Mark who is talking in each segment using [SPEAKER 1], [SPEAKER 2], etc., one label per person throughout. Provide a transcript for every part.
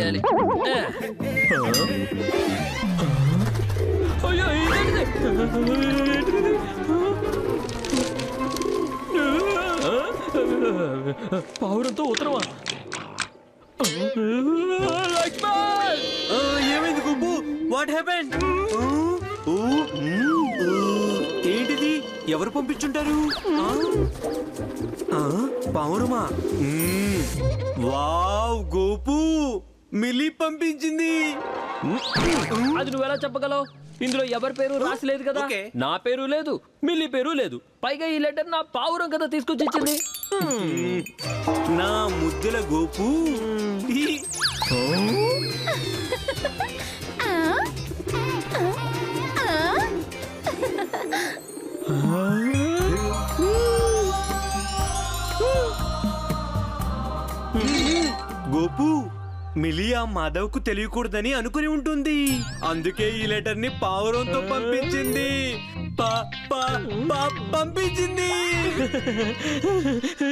[SPEAKER 1] చేయాలి. అయ్యో పావురంతో ఉత్తరమా?
[SPEAKER 2] ఏమైంది గుబ్బు? What happened? ఏంటిది? ఎవరు పంపించుంటారు? పావురమా? వావ్ గోపు, మిలి పంపించింది.
[SPEAKER 1] అది నువ్వెలా చెప్పగలవు? ఇందులో ఎవరి పేరు రాసలేదు కదా. నా పేరు లేదు, మిల్లి పేరు లేదు. పైగా ఈ లెటర్ నా పావురం కదా తీసుకొచ్చి ఇచ్చింది.
[SPEAKER 2] నా ముద్దుల గోపు. గోపు, మిలియా మాధవ్ కు తెలియకూడదని అనుకుని ఉంటుంది. అందుకే ఈ లెటర్ ని పావురంతో పంపించింది. పంపించింది.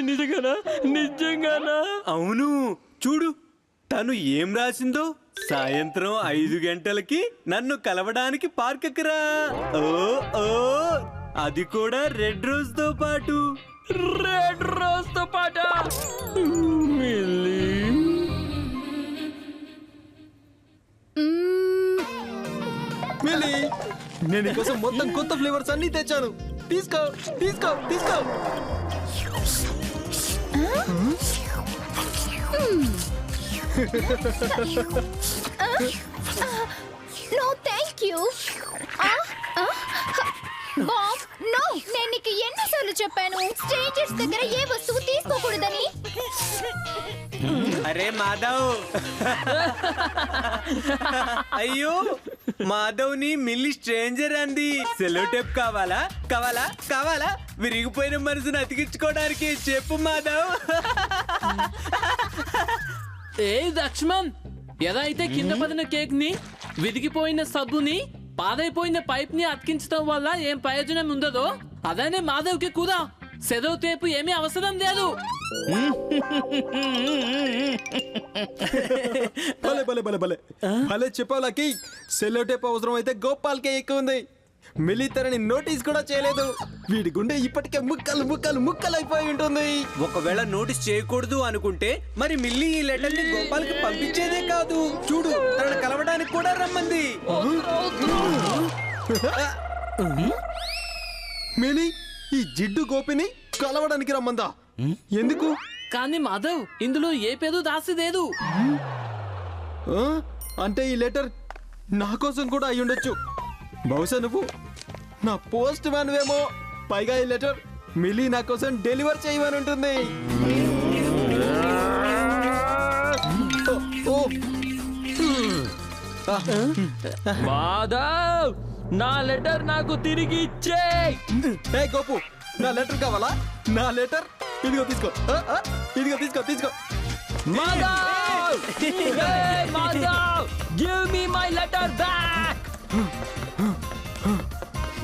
[SPEAKER 1] నిజంగానా? నిజంగానా?
[SPEAKER 2] అవును, చూడు తను ఏం రాసిందో. సాయంత్రం 5 గంటలకి నన్ను కలవడానికి పార్క్ రా. ఓ అది కూడా రెడ్ రోజ్ తో పాటు.
[SPEAKER 1] రెడ్ రోజ్ తో పాట?
[SPEAKER 3] మిలి, నేను నీకోసం మొత్తం కొత్త ఫ్లేవర్స్ అన్ని తెచ్చాను. తీసుకో తీసుకో తీసుకో.
[SPEAKER 4] No thank you. Bob, no. నేను నీకు ఎన్నిసార్లు చెప్పాను స్ట్రేంజర్స్ దగ్గర ఏ వస్తువు తీసుకోకూడదని?
[SPEAKER 2] అరే మాధవ్. అయ్యో, మాధవ్ ని మిల్లి స్ట్రేంజర్ అంది. సెలో టేప్ కావాలా కావాలా కావాలా? విరిగిపోయిన మనసును అతికించుకోవడానికి చెప్పు మాధవ్.
[SPEAKER 5] ఏ లక్ష్మణ్, ఎలా అయితే కింద పడిన కేక్ ని, విరిగిపోయిన సబ్బుని, పాదైపోయిన పైప్ ని అతికించడం వల్ల ఏం ప్రయోజనం ఉండదో, అదనే మాధవ్ కి కూడా సెలో టేప్ ఏమీ అవసరం లేదు.
[SPEAKER 3] భలే భలే భలే భలే భలే చెప్పాలకి. సెల్లో టేప్ అవసరం అయితే గోపాల్కే ఎక్కువ ఉంది. మిలి తనని నోటీస్ కూడా చేయలేదు. వీడి గుండె ఇప్పటికే ముక్కలు ముక్కలు ముక్కలు అయిపోయి ఉంటుంది.
[SPEAKER 2] ఒకవేళ నోటీస్ చేయకూడదు అనుకుంటే మరి మిల్లి ఈ లెటర్ ని గోపాల్ కి పంపించేదే కాదు. చూడు, తనను కలవడానికి కూడా రమ్మంది.
[SPEAKER 3] మిలి ఈ జిడ్డు గోపిని కలవడానికి రమ్మందా? ఎందుకు?
[SPEAKER 5] కానీ మాధవ్, ఇందులో ఏ పేరు దాసి లేదు.
[SPEAKER 3] అంటే ఈ లెటర్ నా కోసం కూడా అయి ఉండొచ్చు. బహుశా నువ్వు నా పోస్ట్ మ్యాన్ వేమో. పైగా ఈ లెటర్ మిలి నా కోసం డెలివర్ చేయమని ఉంటుంది.
[SPEAKER 1] మాధవ్, నా లెటర్ నాకు తిరిగి ఇచ్చేయ్.
[SPEAKER 3] హే గోపు, నా లెటర్ కావాలా? నా లెటర్ ఇదిగో తీసుకో. ఇదిగో తీసుకో తీసుకో.
[SPEAKER 1] Madhav, hey Madhav, give me my letter back.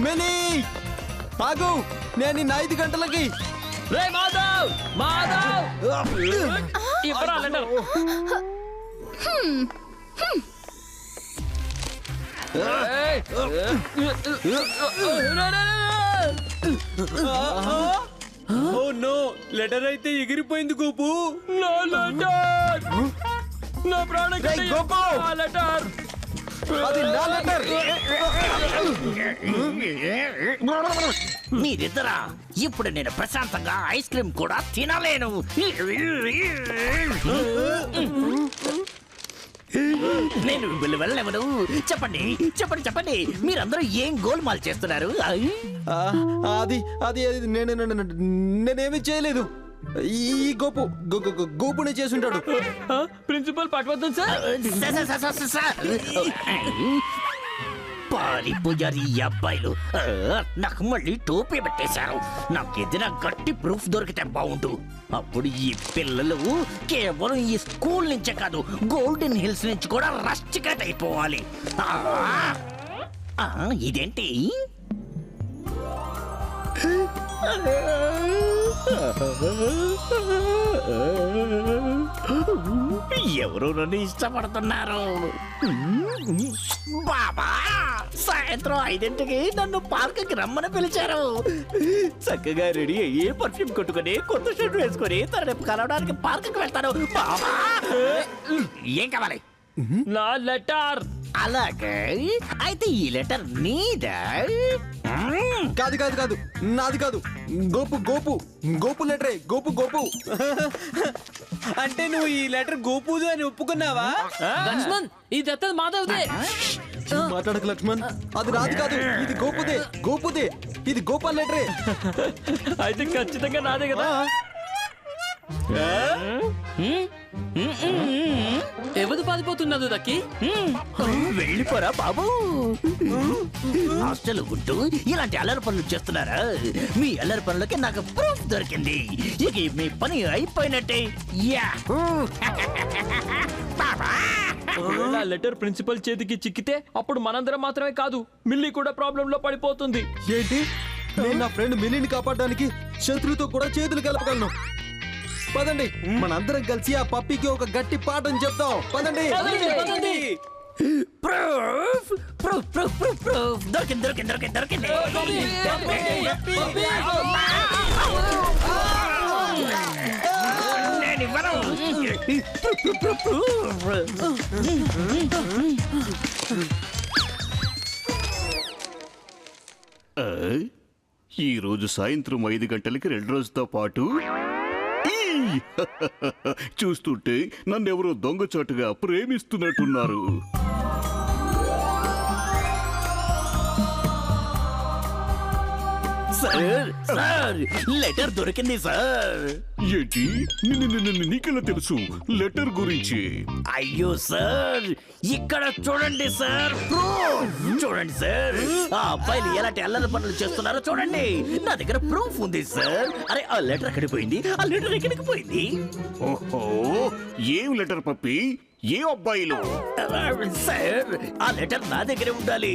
[SPEAKER 3] మిలి ఆగు, నేను 5 గంటలకి.
[SPEAKER 1] రే మాధవ్, మాధవ్, ఇవ్వరా లెటర్.
[SPEAKER 2] ఓ నో, లెటర్ అయితే ఎగిరిపోయింది గోపు.
[SPEAKER 1] నా లెటర్, నా ప్రాణం
[SPEAKER 3] గోపు,
[SPEAKER 1] లెటర్.
[SPEAKER 3] అది నా లెటర్.
[SPEAKER 6] మీరిద్దరా? ఇప్పుడు నేను ప్రశాంతంగా ఐస్ క్రీమ్ కూడా తినలేను. నేను వెళ్ళవను. చెప్పండి చెప్పండి చెప్పండి, మీరందరూ ఏం గోల్మాల్ చేస్తున్నారు?
[SPEAKER 3] అది అది నేనేమి చేయలేదు. ఈ గోపు గోపుని చేసుంటాడు.
[SPEAKER 1] ప్రిన్సిపల్ పట్టవద్దు సార్.
[SPEAKER 6] పారిపోయారు ఈ అబ్బాయిలు. నాకు మళ్ళీ టోపీ పెట్టేశారు. నాకు ఏదైనా గట్టి ప్రూఫ్ దొరికితే బాగుండు. అప్పుడు ఈ పిల్లలు కేవలం ఈ స్కూల్ నుంచే కాదు, గోల్డెన్ హిల్స్ నుంచి కూడా రస్టికేట్ అయిపోవాలి. ఇదేంటి? ఎవరు నన్ను ఇష్టపడుతున్నారు? బాబా, సాయంత్రం 5ంటికి నన్ను పార్కుకి రమ్మని పిలిచారు. చక్కగా రెడీ అయ్యి పర్ఫ్యూమ్ కొట్టుకుని కొత్త షర్ట్ వేసుకుని రేపు కలవడానికి పార్కుకి వెళ్తాను. బాబా, ఏం కావాలి?
[SPEAKER 1] నా లెటర్.
[SPEAKER 6] అలాగే, అయితే ఈ లెటర్ నీదా?
[SPEAKER 3] కాదు కాదు కాదు, నాది కాదు. గోపు గోపు గోపు లెటరే. గోపు గోపు.
[SPEAKER 2] అంటే నువ్వు ఈ లెటర్ గోపూదు అని ఒప్పుకున్నావా?
[SPEAKER 5] లక్ష్మణ్, ఈ దత్తత మాధవ్దే.
[SPEAKER 3] మాట్లాడక లక్ష్మణ్, అది రాదు కాదు. ఇది గోపుదే. గోపుదే. ఇది గోపాల్ లెటరే.
[SPEAKER 1] అయితే ఖచ్చితంగా నాదే కదా.
[SPEAKER 5] ఎవరు పారిపోతున్నారు దక్కి?
[SPEAKER 6] వెళ్ళిపోరా బాబు. హాస్టల్ ఉంటూ ఇలాంటి అల్లరి పనులు చేస్తున్నారా? మీ అల్లరి పనులకి నాకు ప్రూఫ్ దొరికింది. ఇక మీ పని అయిపోయినట్టే. యాహూ! బాబా,
[SPEAKER 1] ఒకవేళ ఆ లెటర్ ప్రిన్సిపల్ చేతికి చిక్కితే అప్పుడు మనందరం మాత్రమే కాదు, మిల్లీ కూడా ప్రాబ్లం లో పడిపోతుంది.
[SPEAKER 3] ఏంటి? నేను నా ఫ్రెండ్ మిలీని కాపాడడానికి శత్రుతో కూడా చేతులు కలపగలను. పదండి, మనందరం కలిసి ఆ పప్పికి ఒక గట్టి పాఠం చెప్తాం. పదండి.
[SPEAKER 6] Proof proof proof proof proof దొరికింది దొరికింది దొరికింది దొరికింది. నేను ఇవ్వను.
[SPEAKER 7] ఈ రోజు సాయంత్రం 5 గంటలకి రెడ్ రోజుతో పాటు చూస్తుంటే నన్నెవరో దొంగచాటుగా ప్రేమిస్తున్నట్టున్నారు.
[SPEAKER 6] సార్, సార్, లెటర్ దొరికింది సార్.
[SPEAKER 7] ఏంటి? నీకెలా తెలుసు లెటర్ గురించి?
[SPEAKER 6] అయ్యో సార్, ఇక్కడ చూడండి సార్. ప్రూఫ్ చూడండి సార్. ఆ అబ్బాయిలు ఎలాంటి అల్లరి పనులు చేస్తున్నారో చూడండి. నా దగ్గర ప్రూఫ్ ఉంది సార్. అరే, ఆ లెటర్ ఎక్కడికి పోయింది? ఆ లెటర్ ఎక్కడికి పోయింది?
[SPEAKER 7] ఓహో, ఏం లెటర్ పప్పి? ఏ అబ్బాయిలు?
[SPEAKER 6] సార్, ఆ లెటర్ నా దగ్గరే ఉండాలి.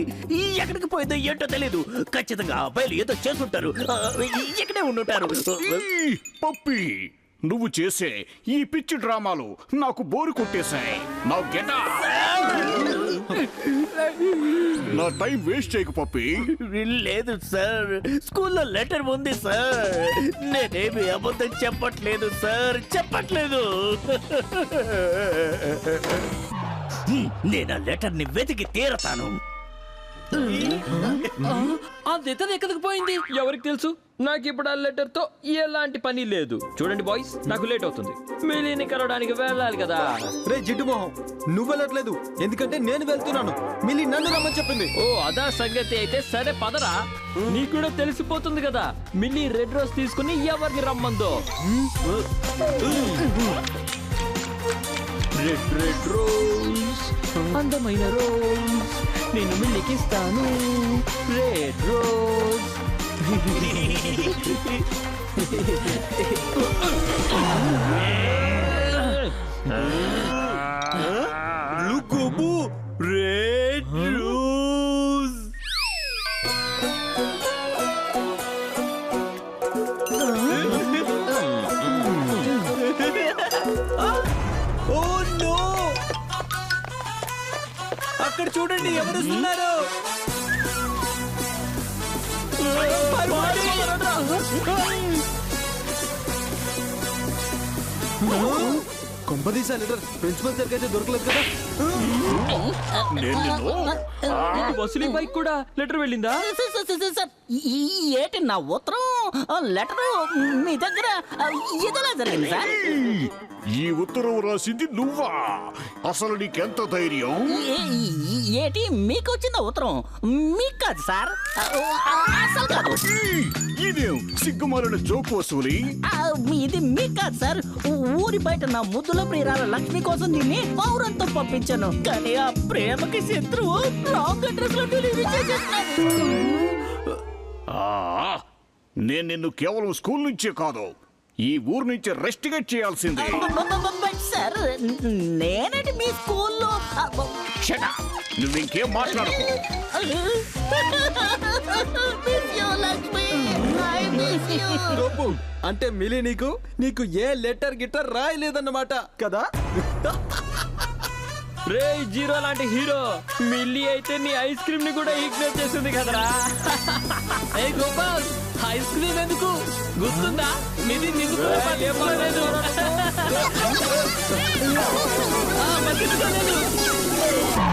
[SPEAKER 6] ఎక్కడికి పోయిందో ఏంటో తెలీదు. ఖచ్చితంగా ఆ అబ్బాయిలు ఏదో చేసుంటారు. ఇక్కడే ఉండుంటారు.
[SPEAKER 7] పప్పి, నువ్వు చేసే ఈ పిచ్చి డ్రామాలు నాకు బోరు కొట్టేశాయి. నా గెట నా టైం వేస్ట్ చేయకు పప్పి.
[SPEAKER 6] లేదు సార్, స్కూల్లో లెటర్ ఉంది సార్. నేనేమి అబద్ధం చెప్పట్లేదు సార్, చెప్పట్లేదు. నేను ఆ లెటర్ ని వెతికి తీరతాను.
[SPEAKER 5] ఆ దత్తత ఎక్కడికి పోయింది?
[SPEAKER 1] ఎవరికి తెలుసు? నాకు ఇప్పుడు ఆ లెటర్ తో ఎలాంటి పని లేదు. చూడండి బాయ్స్, నాకు లేట్ అవుతుంది. మిలీని కలవడానికి వెళ్ళాలి కదా.
[SPEAKER 3] రే జిడ్డు మొహం, నువ్వు వెళ్ళట్లేదు. ఎందుకంటే నేను వెళ్తున్నాను. మిలీ నన్ను రమ్మని చెప్పింది.
[SPEAKER 1] ఓ, అదా సంగతి. అయితే సరే పదరా. నీకు కూడా తెలిసిపోతుంది కదా మిల్లీ రెడ్ రోజ్ తీసుకుని ఎవరిని రమ్మందో. రెడ్ రెడ్ రోజ్, అందమైన రోజ్, నేను మిల్లీకి ఇస్తాను. Red rose.
[SPEAKER 2] లుకుబు రెడ్ రోజ్. ఓ నో, అక్కడ చూడండి ఎవరు వస్తున్నారు.
[SPEAKER 3] కొంపదీసా లెటర్ ప్రిన్సిపల్ సార్ అయితే దొరకలేదు కదా.
[SPEAKER 1] వసూలి బైక్ కూడా లెటర్ వెళ్ళిందా?
[SPEAKER 6] సార్, ఏంటి నా ఉత్తరం లెటర్ మీ దగ్గర ఇదిలా జరిగింది సార్?
[SPEAKER 7] ఈ ఉత్తరం రాసింది నువ్వా? అసలు నీకెంత ధైర్యం?
[SPEAKER 6] ఏంటి మీకు వచ్చిందా ఉత్తరం? మీకు కాదు సార్, అసలు కాదు.
[SPEAKER 7] ఇదేం సిగ్గుమాలిన జోక్ వసూలి?
[SPEAKER 6] ఇది మీకు కాదు సార్. ఊరి బయట నా ముద్దుల ప్రియురాల లక్ష్మి కోసం దీన్ని పౌరంతో పంపించాను. కానీ ఆ ప్రేమకి శత్రువు రాంగ్ అడ్రస్ లో డెలివరీ చేసేస్తున్నాడు.
[SPEAKER 7] నేను నిన్ను కేవలం స్కూల్ నుంచే కాదు, ఈ ఊరు నుంచి రెస్టిగేట్ చేయాల్సిందే.
[SPEAKER 6] సార్, నేనంటే మీ స్కూల్లో
[SPEAKER 7] నువ్వు ఇంకేం మాట్లాడకు.
[SPEAKER 6] లక్ష్మి
[SPEAKER 3] గోపు అంటే మిలి నీకు ఏ లెటర్ గిట్టర్ రాయలేదన్నమాట కదా.
[SPEAKER 1] రే జీరో లాంటి హీరో మిల్లీ అయితే నీ ఐస్ క్రీమ్ ని కూడా ఇగ్నోర్ చేసింది కదరా.
[SPEAKER 5] ఏ గోపాల్ ఐస్ క్రీమ్ ఎందుకు గుర్తుందా? మిది నిన్ను కూడా పట్టించుకోలేదు. మర్చిపోలేదు.